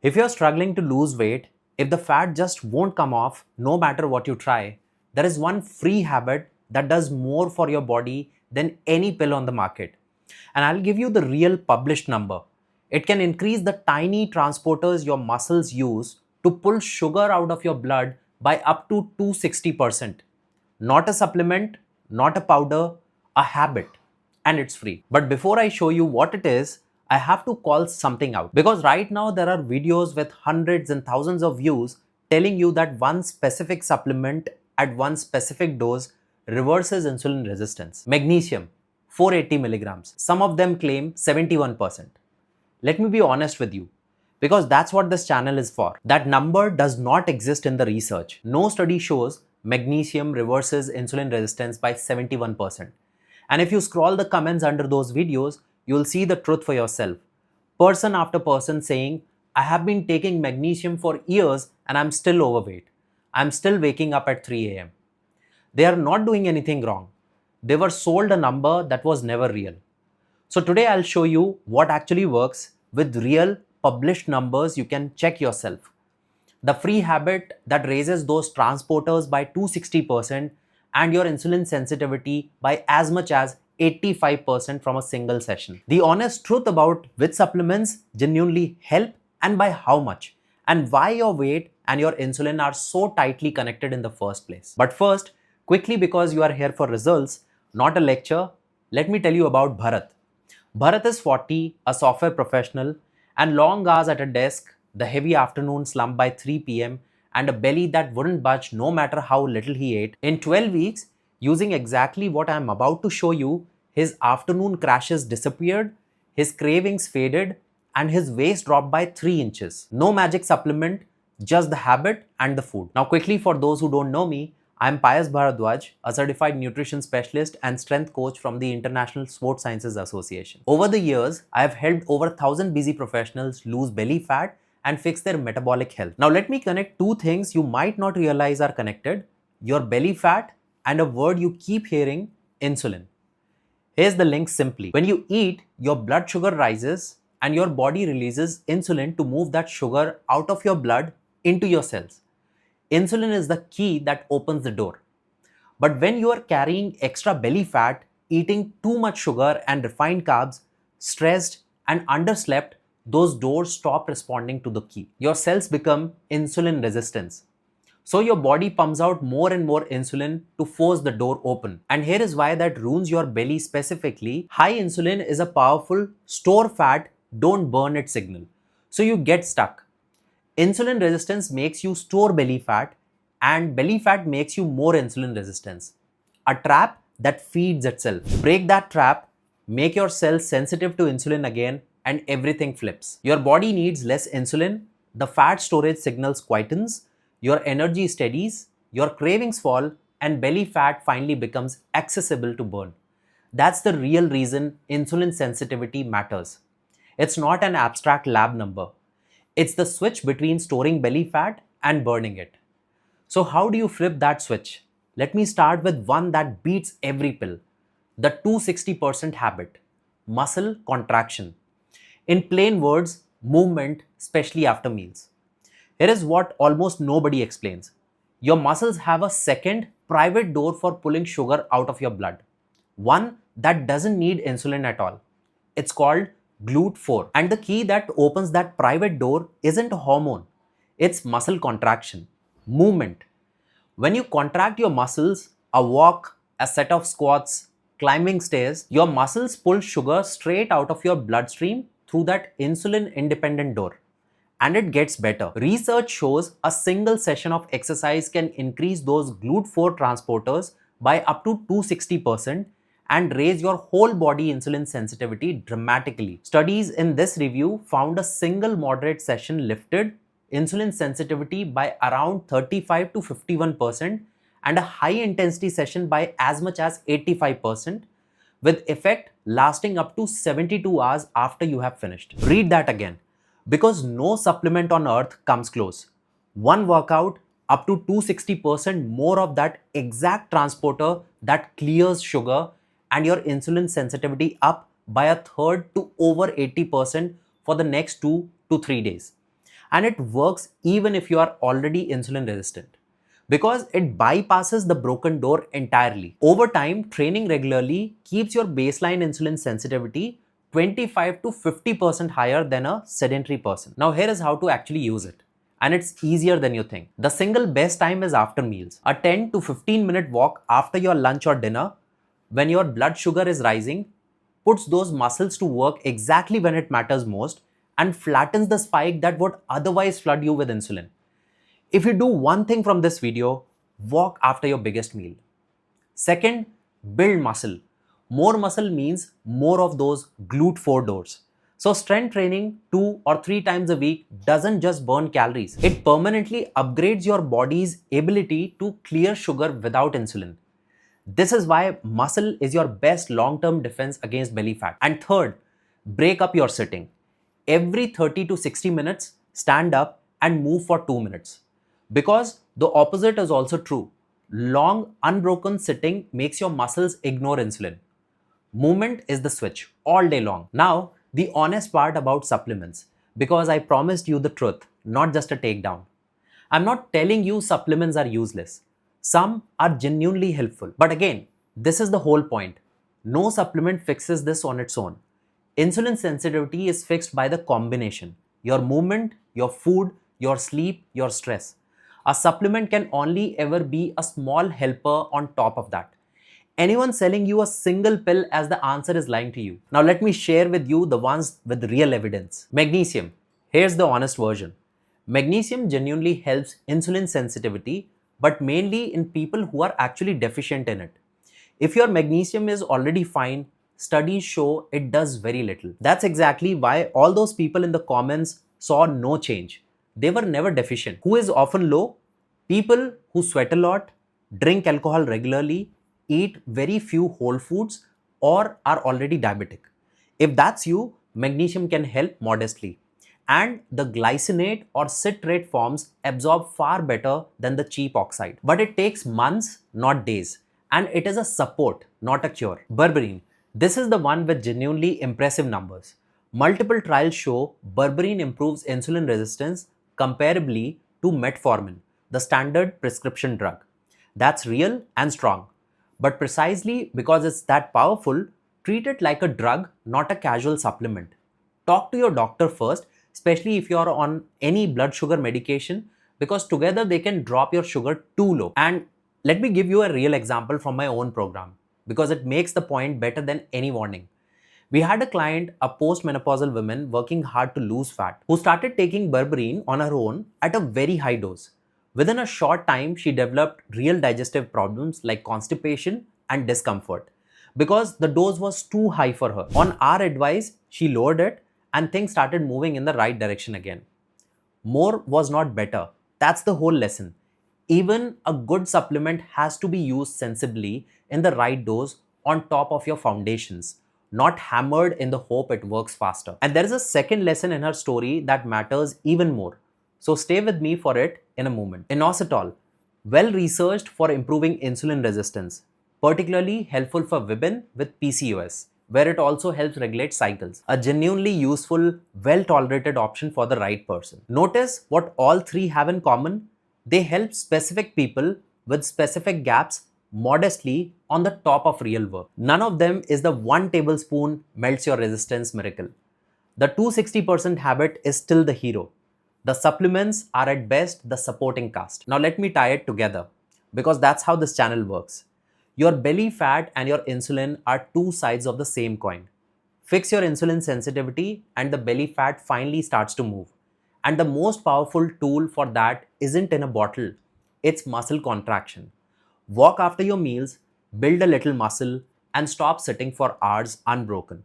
If you're struggling to lose weight, if the fat just won't come off no matter what you try, there is one free habit that does more for your body than any pill on the market. And I'll give you the real published number. It can increase the tiny transporters your muscles use to pull sugar out of your blood by up to 260%. Not a supplement, not a powder, a habit. And it's free. But before I show you what it is, I have to call something out. Because right now there are videos with hundreds and thousands of views telling you that one specific supplement at one specific dose reverses insulin resistance. Magnesium, 480 milligrams. Some of them claim 71%. Let me be honest with you, because that's what this channel is for. That number does not exist in the research. No study shows magnesium reverses insulin resistance by 71%. And if you scroll the comments under those videos, you'll see the truth for yourself. Person after person saying, I have been taking magnesium for years and I'm still overweight. I'm still waking up at 3 a.m. They are not doing anything wrong. They were sold a number that was never real. So today I'll show you what actually works with real published numbers you can check yourself. The free habit that raises those transporters by 260% and your insulin sensitivity by as much as 85% from a single session. The honest truth about which supplements genuinely help and by how much, and why your weight and your insulin are so tightly connected in the first place. But first, quickly, because you are here for results, not a lecture, let me tell you about Bharat. Bharat is 40, a software professional, and long hours at a desk, the heavy afternoon slump by 3 p.m., and a belly that wouldn't budge no matter how little he ate. In 12 weeks, using exactly what I am about to show you, his afternoon crashes disappeared, his cravings faded, and his waist dropped by 3 inches. No magic supplement, just the habit and the food. Now quickly, for those who don't know me, I am Payas Bharadwaj, a certified nutrition specialist and strength coach from the International Sports Sciences Association. Over the years, I have helped over 1,000 busy professionals lose belly fat and fix their metabolic health. Now let me connect two things you might not realize are connected: your belly fat and a word you keep hearing, insulin. Here's the link simply. When you eat, your blood sugar rises and your body releases insulin to move that sugar out of your blood into your cells. Insulin is the key that opens the door. But when you are carrying extra belly fat, eating too much sugar and refined carbs, stressed and underslept, those doors stop responding to the key. Your cells become insulin resistant. So your body pumps out more and more insulin to force the door open. And here is why that ruins your belly specifically. High insulin is a powerful store fat, don't burn it signal. So you get stuck. Insulin resistance makes you store belly fat, and belly fat makes you more insulin resistance. A trap that feeds itself. Break that trap, make your cells sensitive to insulin again, and everything flips. Your body needs less insulin, the fat storage signals quietens, your energy steadies, your cravings fall, and belly fat finally becomes accessible to burn. That's the real reason insulin sensitivity matters. It's not an abstract lab number. It's the switch between storing belly fat and burning it. So how do you flip that switch? Let me start with one that beats every pill. The 260% habit. Muscle contraction. In plain words, movement, especially after meals. Here is what almost nobody explains. Your muscles have a second private door for pulling sugar out of your blood. One that doesn't need insulin at all. It's called GLUT4. And the key that opens that private door isn't a hormone. It's muscle contraction, movement. When you contract your muscles, a walk, a set of squats, climbing stairs, your muscles pull sugar straight out of your bloodstream through that insulin independent door. And it gets better. Research shows a single session of exercise can increase those GLUT4 transporters by up to 260% and raise your whole body insulin sensitivity dramatically. Studies in this review found a single moderate session lifted insulin sensitivity by around 35 to 51% and a high intensity session by as much as 85%, with effect lasting up to 72 hours after you have finished. Read that again, because no supplement on earth comes close. One workout, up to 260% more of that exact transporter that clears sugar and your insulin sensitivity up by a third to over 80% for the next 2 to 3 days. And it works even if you are already insulin resistant, because it bypasses the broken door entirely. Over time, training regularly keeps your baseline insulin sensitivity 25 to 50% higher than a sedentary person. Now, here is how to actually use it. And it's easier than you think. The single best time is after meals. A 10 to 15-minute walk after your lunch or dinner, when your blood sugar is rising, puts those muscles to work exactly when it matters most and flattens the spike that would otherwise flood you with insulin. If you do one thing from this video, walk after your biggest meal. Second, build muscle. More muscle means more of those glute 4 doors. So strength training 2 or 3 times a week doesn't just burn calories. It permanently upgrades your body's ability to clear sugar without insulin. This is why muscle is your best long-term defense against belly fat. And third, break up your sitting. Every 30 to 60 minutes, stand up and move for 2 minutes. Because the opposite is also true. Long, unbroken sitting makes your muscles ignore insulin. Movement is the switch all day long. Now, the honest part about supplements, because I promised you the truth, not just a takedown. I'm not telling you supplements are useless. Some are genuinely helpful. But again, this is the whole point. No supplement fixes this on its own. Insulin sensitivity is fixed by the combination: your movement, your food, your sleep, your stress. A supplement can only ever be a small helper on top of that. Anyone selling you a single pill as the answer is lying to you. Now let me share with you the ones with real evidence. Magnesium. Here's the honest version. Magnesium genuinely helps insulin sensitivity, but mainly in people who are actually deficient in it. If your magnesium is already fine, studies show it does very little. That's exactly why all those people in the comments saw no change. They were never deficient. Who is often low? People who sweat a lot, drink alcohol regularly, eat very few whole foods, or are already diabetic. If that's you, magnesium can help modestly. And the glycinate or citrate forms absorb far better than the cheap oxide. But it takes months, not days. And it is a support, not a cure. Berberine. This is the one with genuinely impressive numbers. Multiple trials show berberine improves insulin resistance comparably to metformin, the standard prescription drug. That's real and strong. But precisely because it's that powerful, treat it like a drug, not a casual supplement. Talk to your doctor first, especially if you are on any blood sugar medication, because together they can drop your sugar too low. And let me give you a real example from my own program, because it makes the point better than any warning. We had a client, a postmenopausal woman working hard to lose fat, who started taking berberine on her own at a very high dose. Within a short time, she developed real digestive problems like constipation and discomfort because the dose was too high for her. On our advice, she lowered it and things started moving in the right direction again. More was not better. That's the whole lesson. Even a good supplement has to be used sensibly in the right dose on top of your foundations, not hammered in the hope it works faster. And there is a second lesson in her story that matters even more. So stay with me for it in a moment. Inositol, well researched for improving insulin resistance, particularly helpful for women with PCOS, where it also helps regulate cycles. A genuinely useful, well-tolerated option for the right person. Notice what all three have in common. They help specific people with specific gaps modestly on the top of real work. None of them is the 1 tablespoon melts your resistance miracle. The 260% habit is still the hero. The supplements are at best the supporting cast. Now let me tie it together, because that's how this channel works. Your belly fat and your insulin are two sides of the same coin. Fix your insulin sensitivity and the belly fat finally starts to move. And the most powerful tool for that isn't in a bottle, it's muscle contraction. Walk after your meals, build a little muscle, and stop sitting for hours unbroken.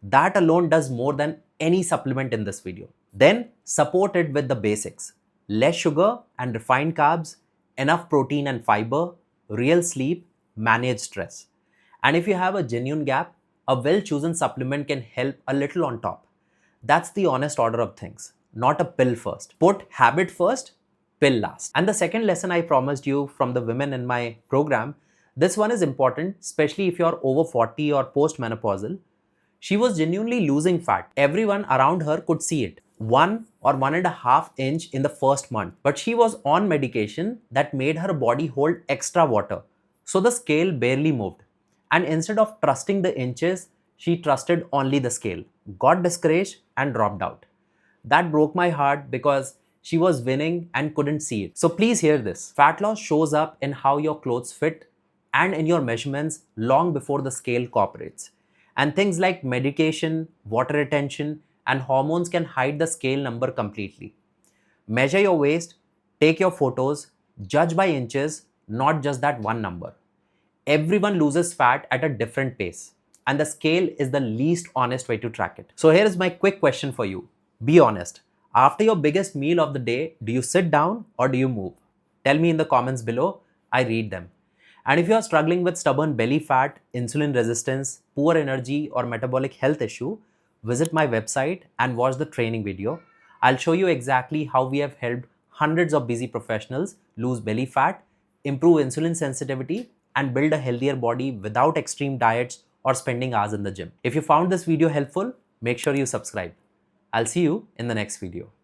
That alone does more than any supplement in this video. Then support it with the basics: less sugar and refined carbs, enough protein and fiber, real sleep, manage stress. And if you have a genuine gap, a well-chosen supplement can help a little on top. That's the honest order of things, not a pill first. Put habit first, pill last. And the second lesson I promised you from the women in my program, this one is important, especially if you're over 40 or postmenopausal. She was genuinely losing fat. Everyone around her could see it. 1 or 1.5 inch in the first month. But she was on medication that made her body hold extra water. So the scale barely moved. And instead of trusting the inches, she trusted only the scale, got discouraged, and dropped out. That broke my heart because she was winning and couldn't see it. So please hear this. Fat loss shows up in how your clothes fit and in your measurements long before the scale cooperates. And things like medication, water retention, and hormones can hide the scale number completely. Measure your waist, take your photos, judge by inches, not just that one number. Everyone loses fat at a different pace, and the scale is the least honest way to track it. So here is my quick question for you. Be honest. After your biggest meal of the day, do you sit down or do you move? Tell me in the comments below. I read them. And if you are struggling with stubborn belly fat, insulin resistance, poor energy, or metabolic health issue, visit my website and watch the training video. I'll show you exactly how we have helped hundreds of busy professionals lose belly fat, improve insulin sensitivity, and build a healthier body without extreme diets or spending hours in the gym. If you found this video helpful, make sure you subscribe. I'll see you in the next video.